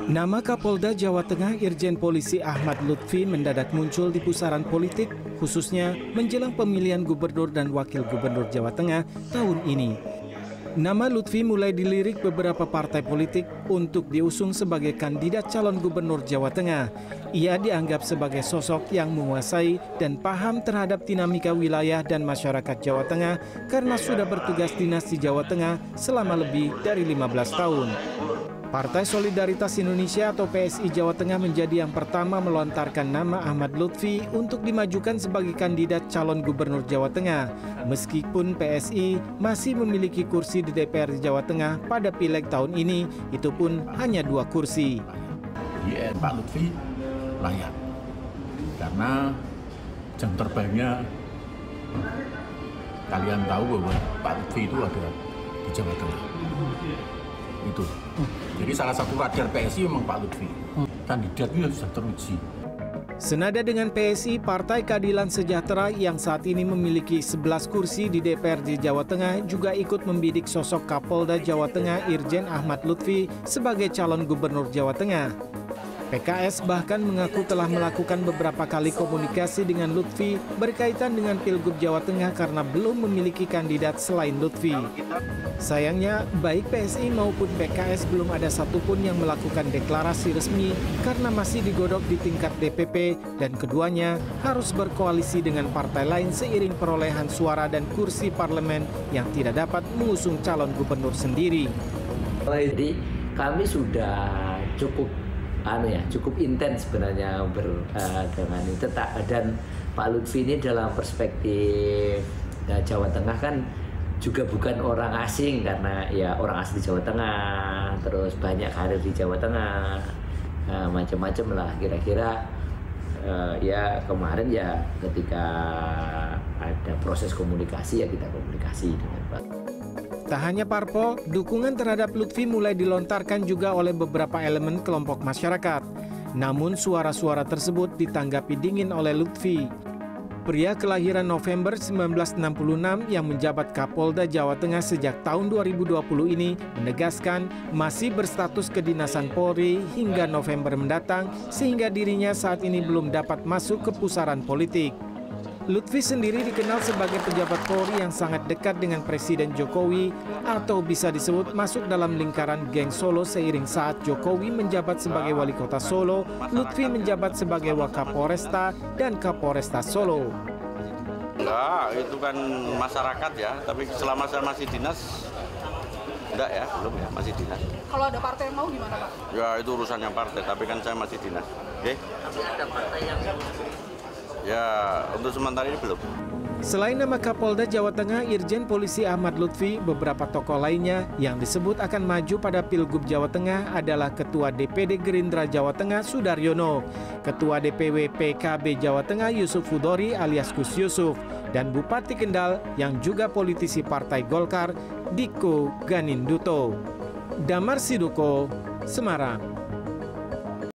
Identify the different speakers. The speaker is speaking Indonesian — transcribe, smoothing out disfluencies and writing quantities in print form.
Speaker 1: Nama Kapolda Jawa Tengah Irjen Polisi Ahmad Lutfi mendadak muncul di pusaran politik, khususnya menjelang pemilihan gubernur dan wakil gubernur Jawa Tengah tahun ini. Nama Lutfi mulai dilirik beberapa partai politik untuk diusung sebagai kandidat calon gubernur Jawa Tengah. Ia dianggap sebagai sosok yang menguasai dan paham terhadap dinamika wilayah dan masyarakat Jawa Tengah karena sudah bertugas dinas di Jawa Tengah selama lebih dari 15 tahun. Partai Solidaritas Indonesia atau PSI Jawa Tengah menjadi yang pertama melontarkan nama Ahmad Lutfi untuk dimajukan sebagai kandidat calon gubernur Jawa Tengah. Meskipun PSI masih memiliki kursi di DPR Jawa Tengah pada Pileg tahun ini, itu pun hanya 2 kursi.
Speaker 2: Pak Lutfi layak, karena jam terbangnya kalian tahu bahwa Pak Lutfi itu ada di Jawa Tengah. Itu. Jadi salah satu radar PSI memang Pak Lutfi. Kandidatnya sudah teruji.
Speaker 1: Senada dengan PSI, Partai Keadilan Sejahtera yang saat ini memiliki 11 kursi di DPRD Jawa Tengah juga ikut membidik sosok Kapolda Jawa Tengah Irjen Ahmad Lutfi sebagai calon gubernur Jawa Tengah. PKS bahkan mengaku telah melakukan beberapa kali komunikasi dengan Lutfi berkaitan dengan Pilgub Jawa Tengah karena belum memiliki kandidat selain Lutfi. Sayangnya, baik PSI maupun PKS belum ada satupun yang melakukan deklarasi resmi karena masih digodok di tingkat DPP dan keduanya harus berkoalisi dengan partai lain seiring perolehan suara dan kursi parlemen yang tidak dapat mengusung calon gubernur sendiri.
Speaker 3: Jadi kami sudah cukup intens sebenarnya dengan itu, dan Pak Lutfi ini dalam perspektif Jawa Tengah kan juga bukan orang asing, karena ya orang asli Jawa Tengah, terus banyak karir di Jawa Tengah, macam-macam lah kira-kira. Ya kemarin ya ketika ada proses komunikasi ya kita komunikasi dengan Pak.
Speaker 1: Tak hanya parpol, dukungan terhadap Lutfi mulai dilontarkan juga oleh beberapa elemen kelompok masyarakat. Namun suara-suara tersebut ditanggapi dingin oleh Lutfi. Pria kelahiran November 1966 yang menjabat Kapolda Jawa Tengah sejak tahun 2020 ini menegaskan masih berstatus kedinasan Polri hingga November mendatang sehingga dirinya saat ini belum dapat masuk ke pusaran politik. Lutfi sendiri dikenal sebagai pejabat Polri yang sangat dekat dengan Presiden Jokowi atau bisa disebut masuk dalam lingkaran geng Solo seiring saat Jokowi menjabat sebagai wali kota Solo, Lutfi menjabat sebagai Wakapolresta dan Kapolresta Solo.
Speaker 4: Enggak, itu kan masyarakat ya, tapi selama saya masih dinas, enggak ya, belum ya, masih dinas.
Speaker 5: Kalau ada partai yang mau gimana Pak?
Speaker 4: Ya itu urusannya partai, tapi kan saya masih dinas. Oke?
Speaker 3: Tapi ada partai yang
Speaker 4: ya, untuk sementara ini belum.
Speaker 1: Selain nama Kapolda Jawa Tengah Irjen Polisi Ahmad Lutfi, beberapa tokoh lainnya yang disebut akan maju pada Pilgub Jawa Tengah adalah Ketua DPD Gerindra Jawa Tengah Sudaryono, Ketua DPW PKB Jawa Tengah Yusuf Hudori alias Gus Yusuf, dan Bupati Kendal yang juga politisi Partai Golkar Diko Ganinduto. Damar Sidoko, Semarang.